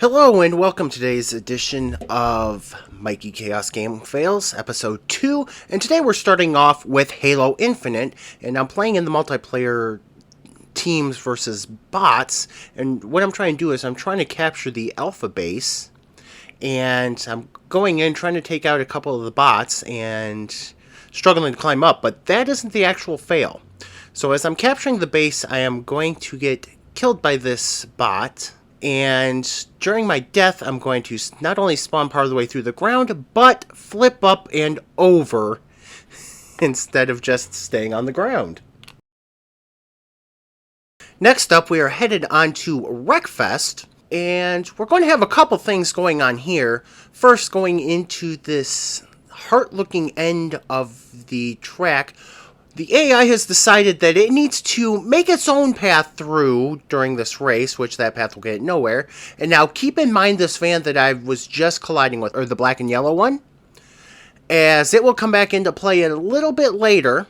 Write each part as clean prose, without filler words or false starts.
Hello and welcome to today's edition of MikeyKaos Game Fails, Episode 2. And today we're starting off with Halo Infinite, and I'm playing in the multiplayer teams versus bots. And what I'm trying to do is I'm trying to capture the alpha base, and I'm going in trying to take out a couple of the bots and struggling to climb up, but that isn't the actual fail. So as I'm capturing the base, I am going to get killed by this bot. And during my death, I'm going to not only spawn part of the way through the ground, but flip up and over instead of just staying on the ground. Next up, we are headed on to Wreckfest, and we're going to have a couple things going on here. First, going into this heart-looking end of the track, the AI has decided that it needs to make its own path through during this race, which that path will get nowhere. And now keep in mind this van that I was just colliding with, or the black and yellow one, as it will come back into play a little bit later.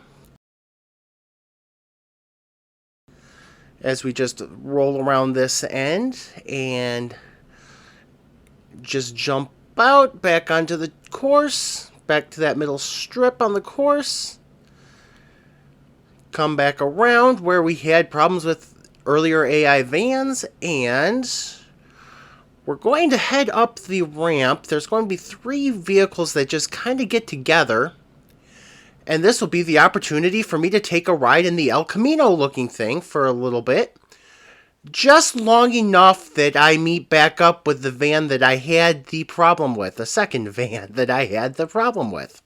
As we just roll around this end and just jump out, back onto the course, back to that middle strip on the course. Come back around where we had problems with earlier AI vans, and we're going to head up the ramp. There's going to be 3 vehicles that just kind of get together, and this will be the opportunity for me to take a ride in the El Camino looking thing for a little bit, just long enough that I meet back up with the van that I had the problem with, the second van that I had the problem with.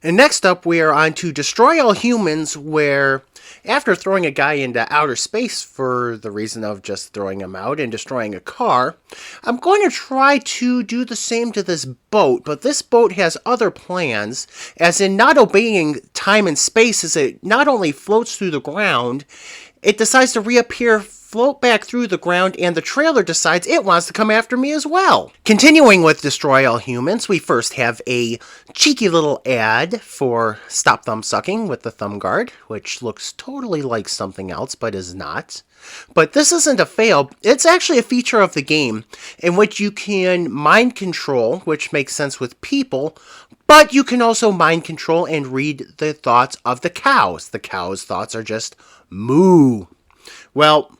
And next up, we are on to Destroy All Humans, where after throwing a guy into outer space for the reason of just throwing him out and destroying a car, I'm going to try to do the same to this boat, but this boat has other plans, as in not obeying time and space as it not only floats through the ground, it decides to reappear, float back through the ground, and the trailer decides it wants to come after me as well. Continuing with Destroy All Humans, we first have a cheeky little ad for Stop Thumb Sucking with the thumb guard, which looks totally like something else, but is not. But this isn't a fail. It's actually a feature of the game in which you can mind control, which makes sense with people, but you can also mind control and read the thoughts of the cows. The cows' thoughts are just moo. Well,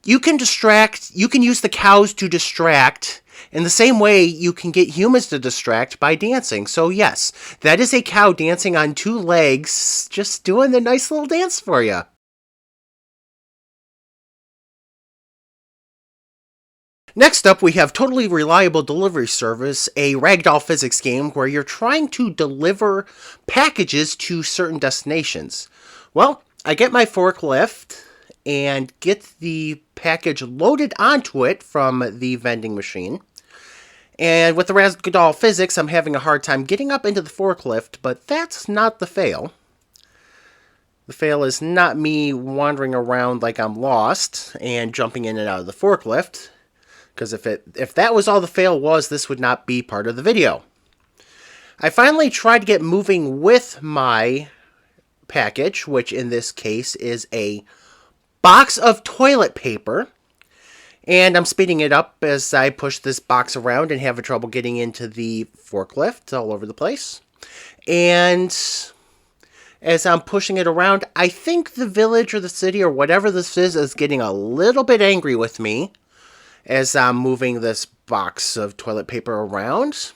you can use the cows to distract in the same way you can get humans to distract by dancing. So yes, that is a cow dancing on 2 legs, just doing the nice little dance for you. Next up, we have Totally Reliable Delivery Service, a ragdoll physics game where you're trying to deliver packages to certain destinations. Well, I get my forklift and get the package loaded onto it from the vending machine. And with the ragdoll physics, I'm having a hard time getting up into the forklift, but that's not the fail. The fail is not me wandering around like I'm lost and jumping in and out of the forklift, because if that was all the fail was, this would not be part of the video. I finally tried to get moving with my package, which in this case is a box of toilet paper, and I'm speeding it up as I push this box around and have trouble getting into the forklift all over the place. And as I'm pushing it around, I think the village or the city or whatever this is getting a little bit angry with me as I'm moving this box of toilet paper around,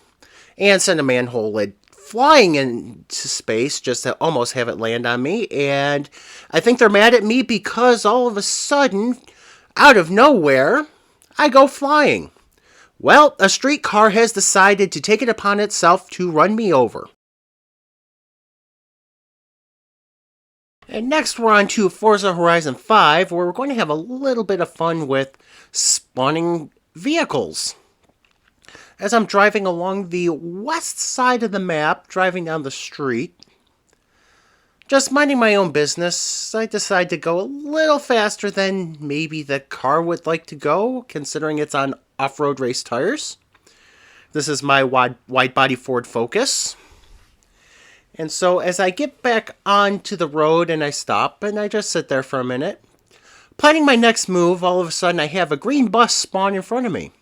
and send a manhole lid flying into space just to almost have it land on me. And I think they're mad at me because all of a sudden, out of nowhere, I go flying. Well, a streetcar has decided to take it upon itself to run me over. And next we're on to Forza Horizon 5, where we're going to have a little bit of fun with spawning vehicles. As I'm driving along the west side of the map, driving down the street, just minding my own business, I decide to go a little faster than maybe the car would like to go, considering it's on off-road race tires. This is my wide-body Ford Focus. And so as I get back onto the road and I stop and I just sit there for a minute, Planning my next move, all of a sudden I have a green bus spawn in front of me.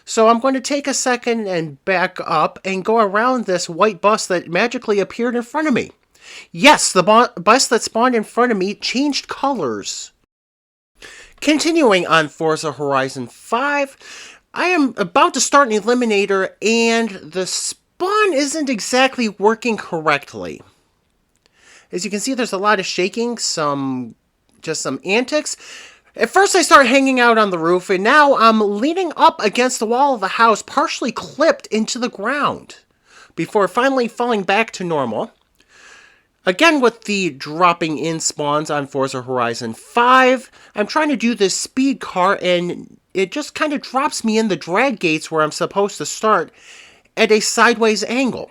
So I'm going to take a second and back up and go around this white bus that magically appeared in front of me. Yes, the bus that spawned in front of me changed colors. Continuing on Forza Horizon 5, I am about to start an eliminator and the spawn isn't exactly working correctly. As you can see, there's a lot of shaking, just some antics. At first I start hanging out on the roof, and now I'm leaning up against the wall of the house, partially clipped into the ground, before finally falling back to normal. Again, with the dropping in spawns on Forza Horizon 5, I'm trying to do this speed car, and it just kind of drops me in the drag gates where I'm supposed to start at a sideways angle.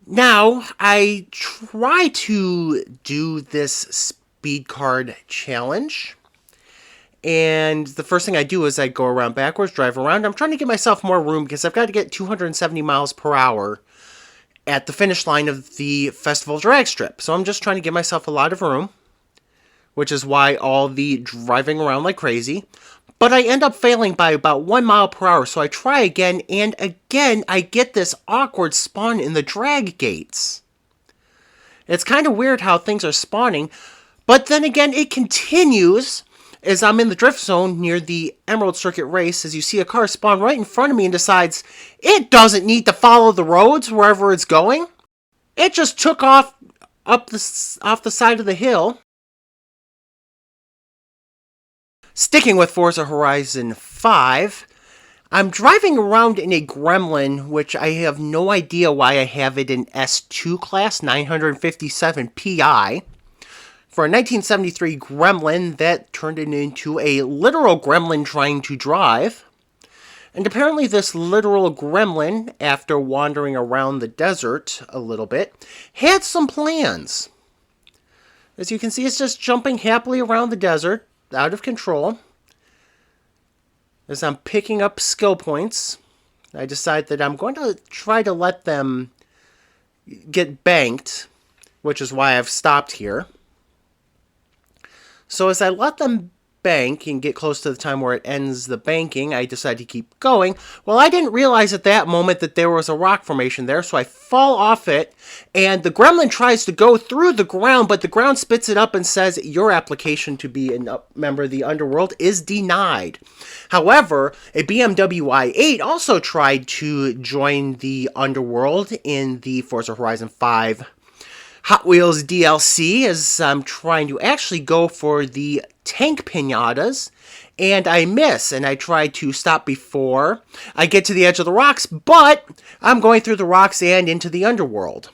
Now, I try to do this speed card challenge, and the first thing I do is I go around backwards, drive around. I'm trying to give myself more room because I've got to get 270 miles per hour at the finish line of the Festival Drag Strip. So I'm just trying to give myself a lot of room, which is why all the driving around like crazy. But I end up failing by about 1 mile per hour, so I try again, and again I get this awkward spawn in the drag gates. It's kind of weird how things are spawning, but then again it continues as I'm in the drift zone near the Emerald Circuit race, as you see a car spawn right in front of me and decides it doesn't need to follow the roads wherever it's going. It just took off off the side of the hill. Sticking with Forza Horizon 5, I'm driving around in a Gremlin, which I have no idea why I have it in S2 class, 957 PI. For a 1973 Gremlin, that turned it into a literal Gremlin trying to drive. And apparently this literal Gremlin, after wandering around the desert a little bit, had some plans. As you can see, it's just jumping happily around the desert, out of control. As I'm picking up skill points, I decide that I'm going to try to let them get banked, which is why I've stopped here. So as I let them bank and get close to the time where it ends the banking, I decide to keep going. Well, I didn't realize at that moment that there was a rock formation there, so I fall off it, and the Gremlin tries to go through the ground, but the ground spits it up and says, your application to be a member of the underworld is denied. However, a BMW i8 also tried to join the underworld in the Forza Horizon 5 Hot Wheels DLC, as I'm trying to actually go for the tank pinatas, and I miss, and I try to stop before I get to the edge of the rocks, but I'm going through the rocks and into the underworld.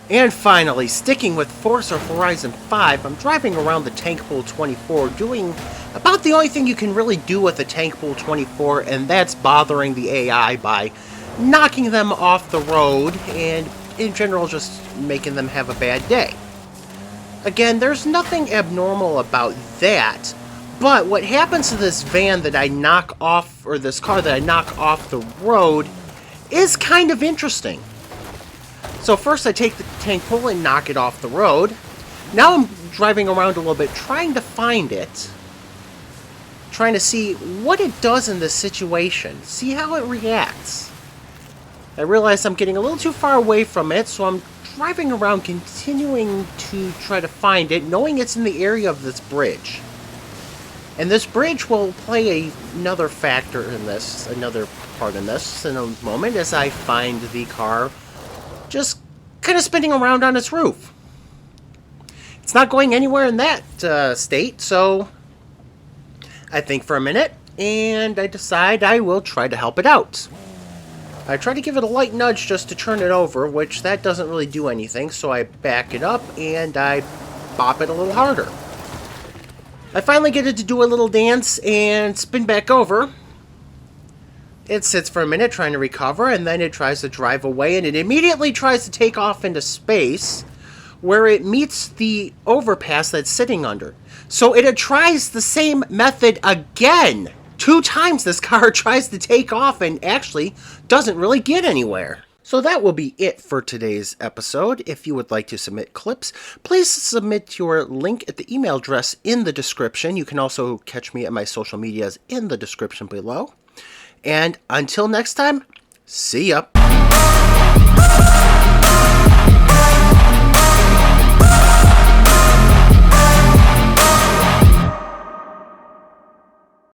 And finally, sticking with Forza Horizon 5, I'm driving around the Tank Pool 24, doing about the only thing you can really do with the Tank Pool 24, and that's bothering the AI by knocking them off the road, and in general just making them have a bad day. Again, there's nothing abnormal about that, but what happens to this van that I knock off, or this car that I knock off the road, is kind of interesting. So first I take the tank pull and knock it off the road. Now I'm driving around a little bit trying to find it, trying to see what it does in this situation, see how it reacts. I realize I'm getting a little too far away from it, so I'm driving around continuing to try to find it, knowing it's in the area of this bridge. And this bridge will play another factor in this, another part in this in a moment, as I find the car just kind of spinning around on its roof. It's not going anywhere in that state, so I think for a minute, and I decide I will try to help it out. I try to give it a light nudge just to turn it over, which that doesn't really do anything, so I back it up and I bop it a little harder. I finally get it to do a little dance and spin back over. It sits for a minute trying to recover, and then it tries to drive away, and it immediately tries to take off into space, where it meets the overpass that's sitting under. So it tries the same method again. 2 times this car tries to take off and actually doesn't really get anywhere. So that will be it for today's episode. If you would like to submit clips, please submit your link at the email address in the description. You can also catch me at my social medias in the description below. And until next time, see ya.